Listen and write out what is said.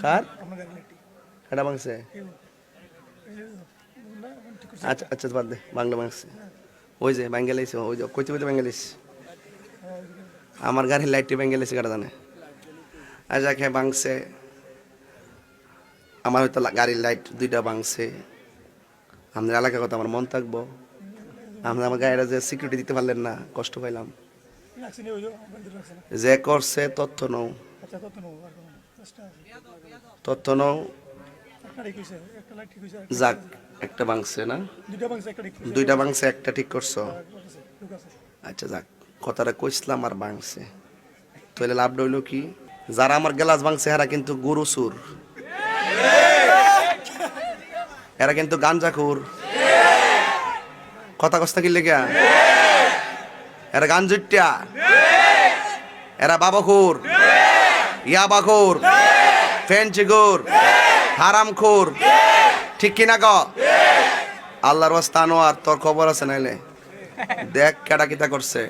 কার কাটা ভাঙছে? আচ্ছা আচ্ছা বাদ দে, বাংলা ভাঙছে। ওই যে বাঙ্গালিস, ওই যে কইতে কইতে বাঙ্গালিস, আমার গাড়ির লাইটটি বাঙ্গালিস কাটা জানে। আচ্ছা খেয়ে ভাঙছে, আমার হয়তো গাড়ির লাইট 2টা ভাঙছে। আমাদের এলাকার কথা আমার মন থাকবো? আমরা আমার গাড়িটা যে সিকিউরিটি দিতে পারলেন না, কষ্ট পাইলাম। যে করছে তথ্য নও, তথ্য নও। যাক, একটা ভাঙছে না, 2টা ভাঙছে, একটা ঠিক করছো। আচ্ছা যাক, কথাটা কইসলাম আর ভাঙছে, তাহলে লাভ রইল কি? যারা আমার গ্লাস ভাঙছে এরা কিন্তু গরু চোর, এরা কিন্তু গাঞ্জাখোর। কথা কস্তা কি লেগা? এরা গাঞ্জুটিয়া, এরা বাবাখোর, ইয়াবাখোর, ফেঞ্চিগোর, হারামখোর, ঠিক কিনা ক? আল্লাহর ওয়াস্তে আনোয়ার, তোর খবর আছে নাইলে দেখ কেডা কিতা করছে।